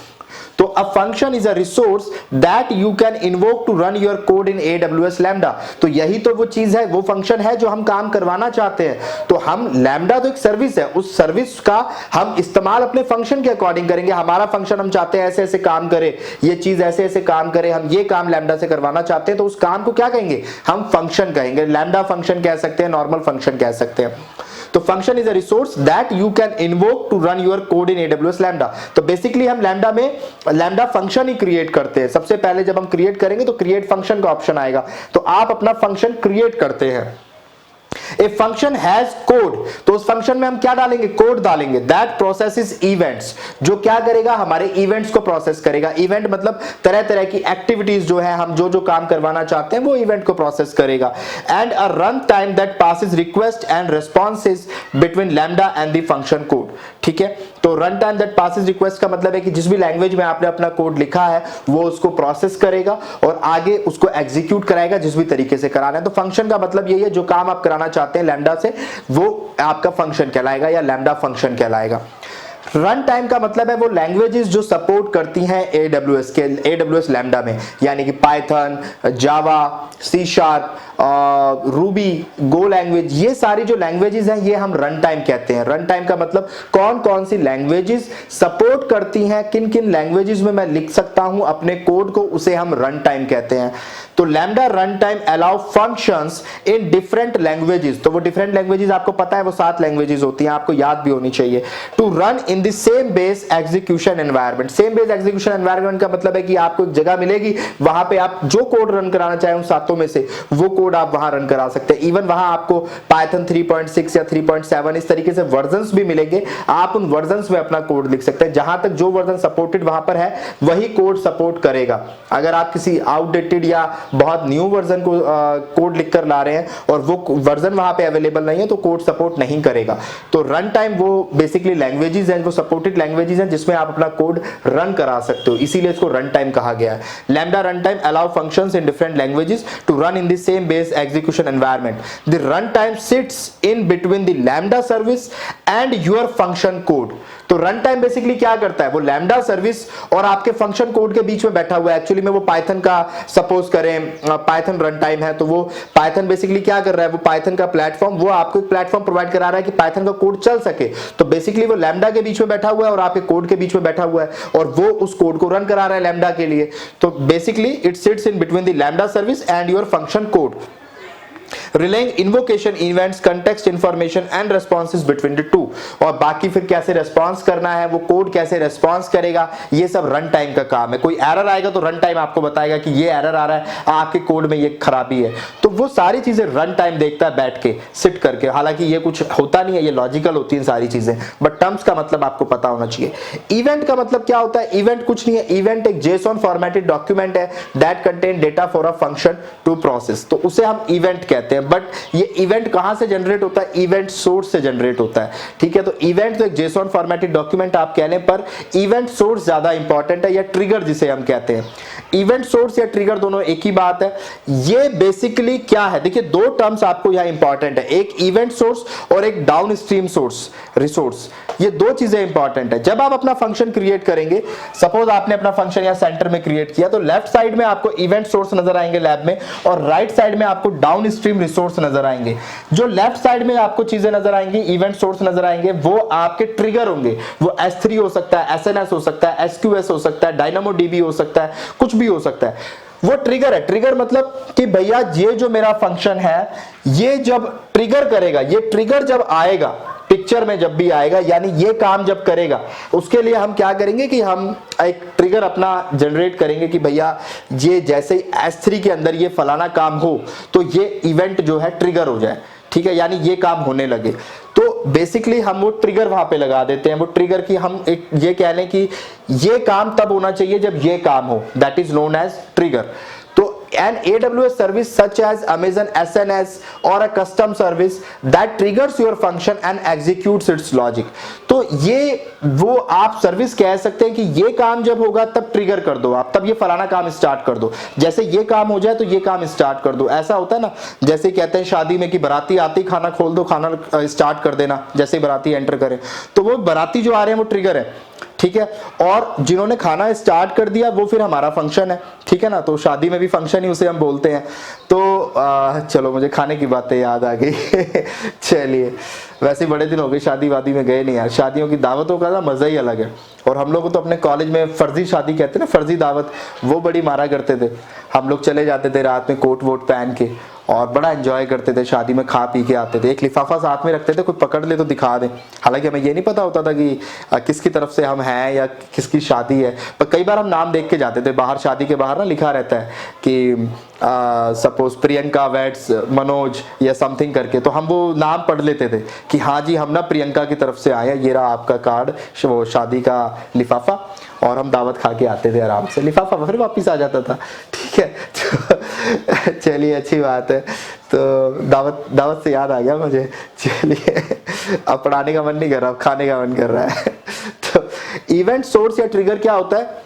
तो a function is a resource that you can invoke to run your code in AWS Lambda। तो यही तो वो चीज है, वो फंक्शन है जो हम काम करवाना चाहते हैं। तो हम लैम्डा तो एक सर्विस है, उस सर्विस का हम इस्तेमाल अपने फंक्शन के अकॉर्डिंग करेंगे। हमारा फंक्शन हम चाहते हैं ऐसे ऐसे काम करे, ये चीज ऐसे ऐसे काम करे, हम ये काम लैम्डा से करवाना चाहते हैं, तो उस काम को क्या कहेंगे, हम फंक्शन कहेंगे। लैम्डा फंक्शन कह सकते हैं, नॉर्मल फंक्शन कह सकते हैं। तो function is a resource that you can invoke to run your code in AWS lambda. तो बेसिकली हम लैम्डा में लैम्डा फंक्शन ही क्रिएट करते हैं। सबसे पहले जब हम क्रिएट करेंगे तो क्रिएट फंक्शन का ऑप्शन आएगा, तो आप अपना फंक्शन क्रिएट करते हैं। ए फंक्शन हैज कोड, तो उस फंक्शन में हम क्या डालेंगे, कोड डालेंगे। दैट प्रोसेसेस इवेंट्स, जो क्या करेगा, हमारे इवेंट्स को प्रोसेस करेगा। इवेंट मतलब तरह तरह की एक्टिविटीज जो है, हम जो जो काम करवाना चाहते हैं वो इवेंट को प्रोसेस करेगा। And a run time that passes request and responses between lambda and the function code, ठीक है। तो run time that passes request का मतलब है कि जिस भी लैंग्वेज में आपने अपना कोड लिखा है वो उसको प्रोसेस करेगा और आगे उसको एग्जीक्यूट कराएगा जिस भी तरीके से कराना है। तो फंक्शन का मतलब यही है, जो काम आप कराना चाहते हैं लैम्डा से वो आपका फंक्शन कहलाएगा या लैम्डा फंक्शन कहलाएगा। रन टाइम का मतलब है वो लैंग्वेजेस जो सपोर्ट करती हैं AWS लैम्डा में, यानी कि पाइथन, जावा, C#, रूबी, गो लैंग्वेज, ये सारी जो लैंग्वेजेस हैं ये हम रन टाइम कहते हैं। रन टाइम का मतलब कौन कौन सी लैंग्वेजेस सपोर्ट करती हैं, किन किन लैंग्वेजेस में मैं लिख सकता हूं अपने कोड को, उसे हम रन टाइम कहते हैं। तो lambda run time allow functions in different languages. तो वो डिफरेंट लैंग्वेजेस आपको पता है वो 7 लैंग्वेजेस होती हैं, आपको याद भी होनी चाहिए। To run in the same base execution environment. Same base execution environment का मतलब है कि आपको एक जगह मिलेगी, वहां पे आप जो कोड रन कराना चाहें उन 7 में से वो कोड आप वहां रन करा सकते हैं। इवन वहां आपको पाइथन 3.6 या 3.7 इस तरीके से वर्जन्स भी मिलेंगे, आप उन वर्जन्स में अपना कोड लिख सकते हैं। जहां तक जो वर्जन सपोर्टेड वहां पर है वही कोड सपोर्ट करेगा। अगर आप किसी आउटडेटेड या बहुत न्यू वर्जन को कोड लिखकर ला रहे हैं और वो वर्जन वहां पे अवेलेबल नहीं है तो कोड सपोर्ट नहीं करेगा। तो रन टाइम वो बेसिकली लैंग्वेजेस हैं, वो सपोर्टेड लैंग्वेजेस हैं जिसमें आप अपना कोड रन करा सकते हो, इसीलिए इसको रन टाइम कहा गया है। Lambda run time allow functions in different languages to run in the same based execution environment. The runtime sits in between the lambda service and your function code. तो run time basically क्या करता है, वो lambda service और आपके function code के बीच में बैठा हुआ है। एक्चुअली में वो पाइथन का, सपोज करें पाइथन रन टाइम है, तो वो पाइथन बेसिकली क्या कर रहा है, वो पाइथन का प्लेटफॉर्म, वो आपको एक प्लेटफॉर्म प्रोवाइड करा रहा है कि पाइथन का कोड चल सके। तो बेसिकली वो लैम्डा के बीच में बैठा हुआ है और आपके कोड के बीच में बैठा हुआ है, और वो उस कोड को रन करा रहा है लैम्डा के लिए। तो basically it sits in between the lambda service and your function code, relying invocation events context information and responses between the two. और बाकी फिर कैसे रेस्पॉन्स करना है, वो कोड कैसे रेस्पॉन्स करेगा, ये सब रन टाइम का काम है। कोई एरर आएगा तो रन टाइम आपको बताएगा कि ये एरर आ रहा है, आपके कोड में ये खराबी है। तो वो सारी चीजें रन टाइम देखता है बैठ के, सिट करके। हालांकि ये कुछ होता नहीं है, ये लॉजिकल होती है सारी चीजें, बट टर्म्स का मतलब आपको पता होना चाहिए। इवेंट का मतलब क्या होता है, इवेंट कुछ नहीं है, इवेंट एक JSON फॉर्मेटेड डॉक्यूमेंट है that contain data for a function to process, तो उसे हम इवेंट कहते हैं। बट ये इवेंट कहां से जनरेट होता है, इवेंट सोर्स से जनरेट होता है। ठीक है, तो इवेंट तो एक JSON फॉर्मेटेड डॉक्यूमेंट आप कहने पर, इवेंट सोर्स ज्यादा इंपॉर्टेंट है, या ट्रिगर जिसे हम कहते हैं। इवेंट सोर्स या ट्रिगर दोनों एक ही बात है। ये बेसिकली क्या है, देखिए दो टर्म्स आपको यहां इंपॉर्टेंट है, एक इवेंट सोर्स और एक डाउन स्ट्रीम सोर्स रिसोर्स। ये दो चीजें इंपॉर्टेंट है। जब आप अपना फंक्शन क्रिएट करेंगे, सपोज आपने अपना फंक्शन या सेंटर में क्रिएट किया, तो लेफ्ट साइड में आपको इवेंट सोर्स नजर आएंगे लैब में, और राइट साइड में आपको डाउन स्ट्रीम रिसोर्स नजर आएंगे। जो लेफ्ट साइड में आपको चीजें नजर आएंगी, इवेंट सोर्स नजर आएंगे, वो आपके ट्रिगर होंगे। वो S3 हो सकता है, SNS हो सकता है, SQS हो सकता है, DynamoDB हो सकता है, कुछ भी हो सकता है। वो ट्रिगर है। ट्रिगर मतलब कि भैया ये जो मेरा फंक्शन है, ये जब ट्रिगर करेगा, ये ट्रिगर जब आएगा पिक्चर में, जब भी आएगा, यानी ये काम जब करेगा, उसके लिए हम क्या करेंगे कि हम एक ट्रिगर अपना जनरेट करेंगे कि भैया ये जैसे ही S3 के अंदर ये फलाना काम हो, तो ये इवेंट जो है ट्रिगर हो जाए। ठीक है, यानी ये काम होने लगे। तो बेसिकली हम वो ट्रिगर वहां पे लगा देते हैं। वो ट्रिगर की हम एक ये कह लें कि ये काम तब होना चाहिए जब ये काम हो, that is known edge trigger. तो an AWS service such as Amazon SNS or a custom service that triggers your function and executes its logic। तो ये वो आप सर्विस कह सकते हैं कि ये काम जब होगा तब ट्रिगर कर दो आप, तब ये फलाना काम स्टार्ट कर दो, जैसे ये काम हो जाए तो ये काम स्टार्ट कर दो। ऐसा होता है ना, जैसे कहते हैं शादी में कि बाराती आते ही खाना खोल दो, खाना स्टार्ट कर देना जैसे ही बाराती एंटर करे, तो वो बाराती जो आ रहे हैं वो ट्रिगर है। ठीक है, और जिन्होंने खाना स्टार्ट कर दिया वो फिर हमारा फंक्शन है। ठीक है ना, तो शादी में भी फंक्शन ही उसे हम बोलते हैं। तो चलो मुझे खाने की बातें याद आ गई चलिए, वैसे बड़े दिन हो गए शादी वादी में गए नहीं यार। शादियों की दावतों का ना मजा ही अलग है। और हम लोग तो अपने कॉलेज में फर्जी शादी कहते हैं ना, फर्जी दावत, वो बड़ी मारा करते थे। हम लोग चले जाते थे रात में कोट वोट पहन के, और बड़ा एंजॉय करते थे, शादी में खा पी के आते थे। एक लिफाफा साथ में रखते थे, कोई पकड़ ले तो दिखा दे। हालांकि हमें ये नहीं पता होता था कि किसकी तरफ से हम हैं या किसकी शादी है, पर कई बार हम नाम देख के जाते थे बाहर। शादी के बाहर ना लिखा रहता है कि सपोज प्रियंका वेट्स मनोज या समथिंग करके, तो हम वो नाम पढ़ लेते थे कि हाँ जी हम ना प्रियंका की तरफ से आए हैं, ये रहा आपका कार्ड, वो शादी का लिफाफा, और हम दावत खा के आते थे आराम से, लिफाफा फिर वापिस आ जाता था। ठीक है, तो चलिए अच्छी बात है। तो दावत से याद आ गया मुझे। चलिए, अब पढ़ाने का मन नहीं कर रहा, अब खाने का मन कर रहा है। तो इवेंट सोर्स या ट्रिगर क्या होता है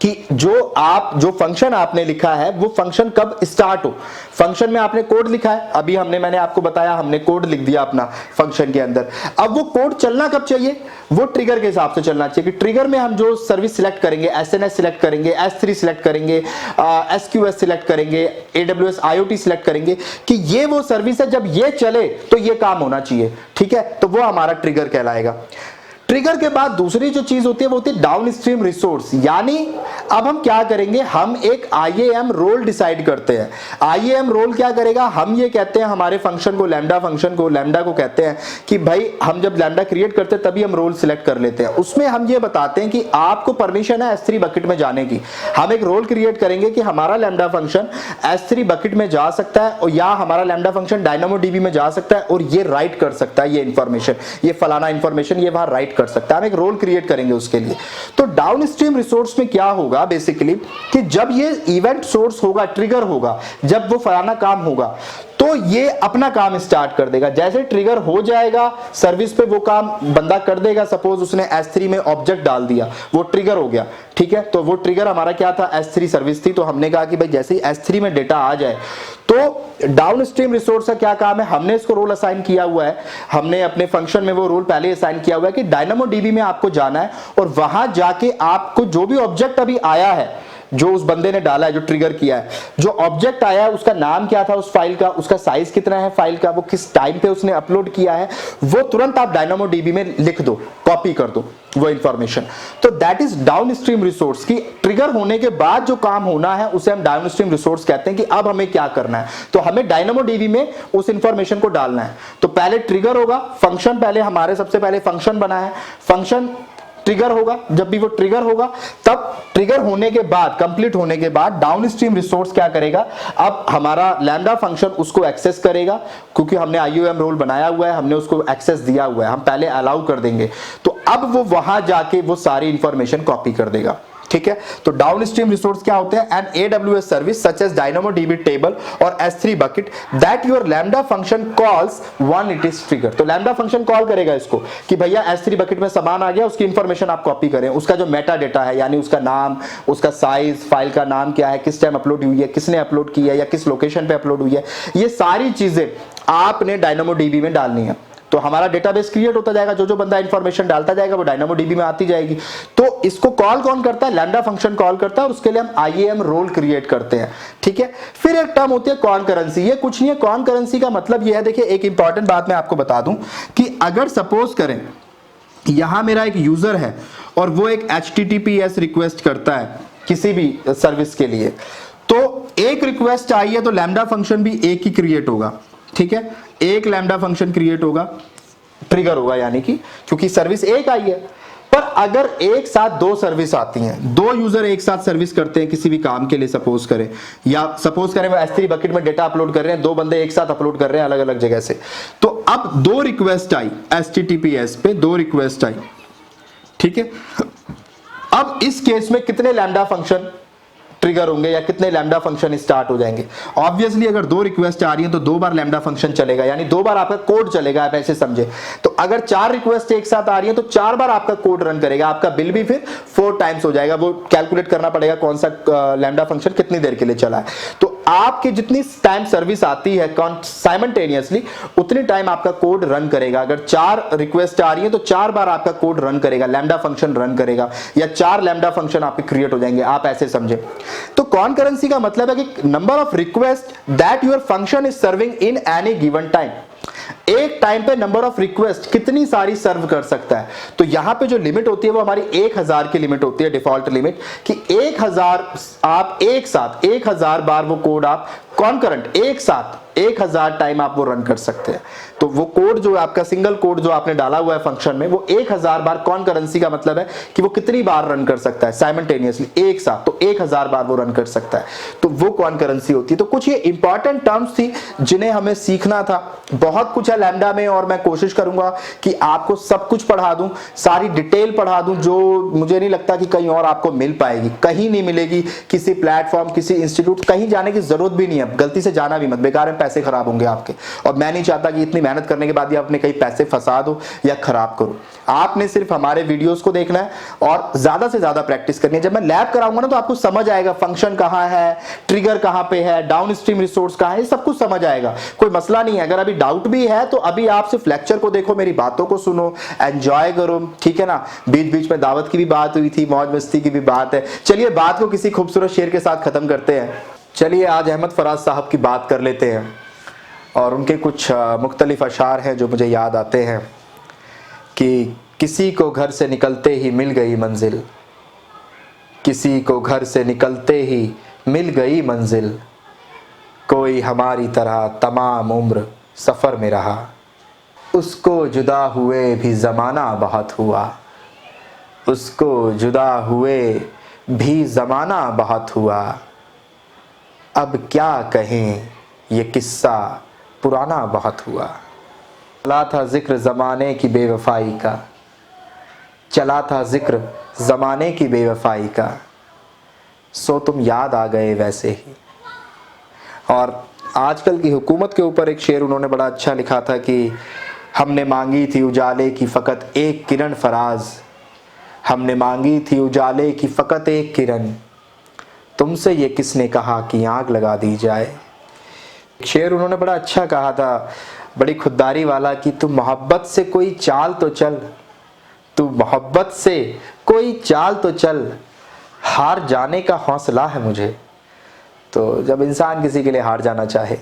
कि जो फंक्शन आपने लिखा है वो फंक्शन कब स्टार्ट हो। फंक्शन में आपने कोड लिखा है, अभी मैंने आपको बताया, हमने कोड लिख दिया अपना फंक्शन के अंदर। अब वो कोड चलना कब चाहिए, वो ट्रिगर के हिसाब से चलना चाहिए कि ट्रिगर में हम जो सर्विस सिलेक्ट करेंगे, SNS सिलेक्ट करेंगे, S3 सिलेक्ट करेंगे, SQS सिलेक्ट करेंगे, AWS IoT सिलेक्ट करेंगे, कि ये वो सर्विस है, जब ये चले तो ये काम होना चाहिए। ठीक है, तो वो हमारा ट्रिगर कहलाएगा। ट्रिगर के बाद दूसरी जो चीज होती है वो होती है डाउन स्ट्रीम रिसोर्स। यानी अब हम क्या करेंगे, हम एक IAM रोल डिसाइड करते हैं। IAM रोल क्या करेगा, हम ये कहते हैं हमारे फंक्शन को, लैम्डा को कहते हैं कि भाई हम जब लैम्डा क्रिएट करते हैं तभी हम रोल सिलेक्ट कर लेते हैं। उसमें हम ये बताते हैं कि आपको परमिशन है S3 बकेट में जाने की। हम एक रोल क्रिएट करेंगे कि हमारा लैम्डा फंक्शन S3 बकेट में जा सकता है, और या हमारा लैम्डा फंक्शन DynamoDB में जा सकता है और ये राइट कर सकता है, ये इंफॉर्मेशन, ये फलाना इंफॉर्मेशन ये वहां राइट कर सकता है। हम एक रोल क्रिएट करेंगे उसके लिए। तो डाउनस्ट्रीम रिसोर्स में क्या होगा बेसिकली कि जब ये इवेंट सोर्स होगा, ट्रिगर होगा, जब वो फलाना काम होगा, तो ये अपना काम स्टार्ट कर देगा। जैसे ट्रिगर हो जाएगा सर्विस पे, वो काम बंदा कर देगा। सपोज उसने S3 में ऑब्जेक्ट डाल दिया, वो ट्रिगर हो गया, ठीक है। तो वो ट्रिगर हमारा क्या था, S3 सर्विस थी। तो हमने कहा कि भाई जैसे ही S3 में डेटा आ जाए तो डाउनस्ट्रीम रिसोर्स का क्या काम है, हमने इसको रोल असाइन किया हुआ है, हमने अपने फंक्शन में वो रोल पहले असाइन किया हुआ है कि डायनामोडीबी में आपको जाना है और वहां जाके आपको जो भी ऑब्जेक्ट अभी आया है, जो उस बंदे ने डाला है, जो ट्रिगर किया है, जो ऑब्जेक्ट आया है उसका नाम क्या था उस फाइल का, उसका साइज कितना है फाइल का, वो किस टाइम पे उसने अपलोड किया है, वो तुरंत आप डायनामोडीबी में लिख दो, कॉपी कर दो वो इंफॉर्मेशन। तो दैट इज डाउनस्ट्रीम रिसोर्स की ट्रिगर होने के बाद जो काम होना है उसे हम डाउनस्ट्रीम रिसोर्स कहते हैं कि अब हमें क्या करना है। तो हमें डायनामोडीबी में उस इंफॉर्मेशन को डालना है। तो पहले ट्रिगर होगा, फंक्शन पहले हमारे सबसे पहले फंक्शन बना है, फंक्शन ट्रिगर होगा, जब भी वो ट्रिगर होगा तब ट्रिगर होने के बाद, कंप्लीट होने के बाद डाउनस्ट्रीम रिसोर्स क्या करेगा, अब हमारा लैम्डा फंक्शन उसको एक्सेस करेगा, क्योंकि हमने IOM रोल बनाया हुआ है, हमने उसको एक्सेस दिया हुआ है, हम पहले अलाउ कर देंगे। तो अब वो वहां जाके वो सारी इंफॉर्मेशन कॉपी कर देगा, ठीक है। तो डाउनस्ट्रीम रिसोर्स क्या होते हैं, an AWS service such as DynamoDB table और S3 bucket that your lambda function calls when it is trigger. तो लैम्डा फंक्शन कॉल करेगा इसको कि भैया S3 बकेट में सामान आ गया, उसकी इंफॉर्मेशन आप कॉपी करें, उसका जो मेटा डेटा है यानी उसका नाम, उसका साइज, फाइल का नाम क्या है, किस टाइम अपलोड हुई है, किसने अपलोड की है या किस लोकेशन पे अपलोड हुई है, ये सारी चीजें आपने DynamoDB में डालनी है। तो हमारा डेटाबेस क्रिएट होता जाएगा, जो जो बंदा इंफॉर्मेशन डालता जाएगा वो डायनामोडीबी में आती जाएगी। तो इसको कॉल कौन करता है, लैम्डा फंक्शन कॉल करता है और उसके लिए हम IAM रोल क्रिएट करते हैं, ठीक है। फिर एक टर्म होती है कॉनकरेंसी। ये कुछ नहीं है, कॉनकरेंसी का मतलब ये है, देखिए एक इंपॉर्टेंट बात मैं आपको बता दूं कि अगर सपोज करें यहां मेरा एक यूजर है और वो एक HTTPS रिक्वेस्ट करता है किसी भी सर्विस के लिए, तो एक रिक्वेस्ट आई है तो लैम्डा फंक्शन भी एक ही क्रिएट होगा, ठीक है। एक लैम्डा फंक्शन क्रिएट होगा, ट्रिगर होगा यानी कि, क्योंकि सर्विस एक आई है। पर अगर एक साथ दो सर्विस आती हैं, दो यूजर एक साथ सर्विस करते हैं किसी भी काम के लिए, सपोज करें, या सपोज करें वो S3 बकेट में डेटा अपलोड कर रहे हैं, दो बंदे एक साथ अपलोड कर रहे हैं अलग अलग जगह से, तो अब दो रिक्वेस्ट आई HTTPS पे, दो रिक्वेस्ट आई, ठीक है। अब इस केस में कितने लैम्डा फंक्शन ट्रिगर होंगे या कितने लैम्डा फंक्शन स्टार्ट हो जाएंगे। ऑब्वियसली अगर दो रिक्वेस्ट आ रही है तो दो बार लैम्डा फंक्शन चलेगा, यानी दो बार आपका कोड चलेगा, आप ऐसे समझे। तो अगर चार रिक्वेस्ट एक साथ आ रही है तो चार बार आपका कोड रन करेगा, आपका बिल भी फिर 4 टाइम्स हो जाएगा। वो कैलकुलेट करना पड़ेगा कौन सा लैम्डा फंक्शन कितनी देर के लिए चला है। तो आपकी जितनी टाइम सर्विस आती है साइमल्टेनियसली उतनी टाइम आपका कोड रन करेगा। अगर चार रिक्वेस्ट आ रही है तो चार बार आपका कोड रन करेगा, लैम्डा फंक्शन रन करेगा, या चार लैम्डा फंक्शन आपके क्रिएट हो जाएंगे, आप ऐसे समझे। तो कॉनकरेंसी का मतलब है कि number of request that your function is serving in any given time. एक टाइम पे नंबर ऑफ रिक्वेस्ट कितनी सारी सर्व कर सकता है। तो यहां पे जो लिमिट होती है वो हमारी 1000 की लिमिट होती है, डिफॉल्ट लिमिट, कि 1000 आप एक साथ 1000 बार वो कोड आप कॉन्करेंट एक साथ 1000 टाइम आप वो रन कर सकते हैं। तो वो कोड जो आपका सिंगल कोड जो आपने डाला हुआ है फंक्शन में, वो 1000 बार, कॉनकरेंसी का मतलब है कि वो कितनी बार रन कर सकता है साइमल्टेनियसली एक साथ, तो 1000 बार वो रन कर सकता है। तो वो कॉनकरेंसी होती है। तो कुछ ये इंपॉर्टेंट टर्म्स थी जिन्हें हमें सीखना था। बहुत कुछ है लैम्डा में और मैं कोशिश करूंगा कि आपको सब कुछ पढ़ा दूं, सारी डिटेल पढ़ा दूं, जो मुझे नहीं लगता कि कहीं और आपको मिल पाएगी, कहीं नहीं मिलेगी, किसी प्लेटफॉर्म, किसी इंस्टीट्यूट, कहीं जाने की जरूरत भी नहीं है। गलती से जाना भी मत, बेकार में पैसे खराब होंगे आपके। और मैं नहीं चाहता कि इतनी मेहनत करने के बाद भी आपने कहीं पैसे फंसा दो या खराब करो। आपने सिर्फ हमारे वीडियोस को देखना है और ज्यादा से ज्यादा प्रैक्टिस करनी है। जब मैं लैब कराऊंगा ना तो आपको समझ आएगा फंक्शन कहां है, ट्रिगर कहां पे है, डाउनस्ट्रीम रिसोर्स कहां है, ये सब कुछ समझ आएगा, कोई मसला नहीं है। अगर अभी डाउट भी है तो अभी आप सिर्फ लेक्चर को देखो, मेरी बातों को सुनो, एंजॉय करो, ठीक है ना। बीच बीच में दावत की भी बात हुई थी, मौज मस्ती की भी बात है। चलिए बात को किसी खूबसूरत शेर के साथ खत्म करते हैं। चलिए आज अहमद फराज साहब की बात कर लेते हैं और उनके कुछ मुख्तलिफ अशार हैं जो मुझे याद आते हैं कि किसी को घर से निकलते ही मिल गई मंजिल, किसी को घर से निकलते ही मिल गई मंजिल, कोई हमारी तरह तमाम उम्र सफ़र में रहा, उसको जुदा हुए भी ज़माना बहुत हुआ, उसको जुदा हुए भी ज़माना बहुत हुआ, अब क्या कहें ये किस्सा पुराना बहुत हुआ। चला था जिक्र ज़माने की बेवफाई का, चला था जिक्र ज़माने की बेवफाई का, सो तुम याद आ गए वैसे ही। और आजकल की हुकूमत के ऊपर एक शेर उन्होंने बड़ा अच्छा लिखा था कि हमने मांगी थी उजाले की फ़कत एक किरण फराज, हमने मांगी थी उजाले की फ़कत एक किरण, तुमसे ये किसने कहा कि आग लगा दी जाए। शेर उन्होंने बड़ा अच्छा कहा था, बड़ी खुददारी वाला, कि तू मोहब्बत से कोई चाल तो चल, तू मोहब्बत से कोई चाल तो चल, हार जाने का हौसला है मुझे। तो जब इंसान किसी के लिए हार जाना चाहे,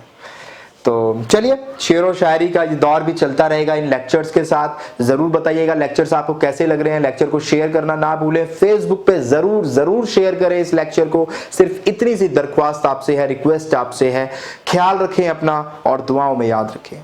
तो चलिए शेर व शायरी का ये दौर भी चलता रहेगा इन लेक्चर्स के साथ। ज़रूर बताइएगा लेक्चर्स आपको कैसे लग रहे हैं। लेक्चर को शेयर करना ना भूलें, फेसबुक पे ज़रूर शेयर करें इस लेक्चर को। सिर्फ इतनी सी दरख्वास्त आपसे है, रिक्वेस्ट आपसे है। ख्याल रखें अपना और दुआओं में याद रखें।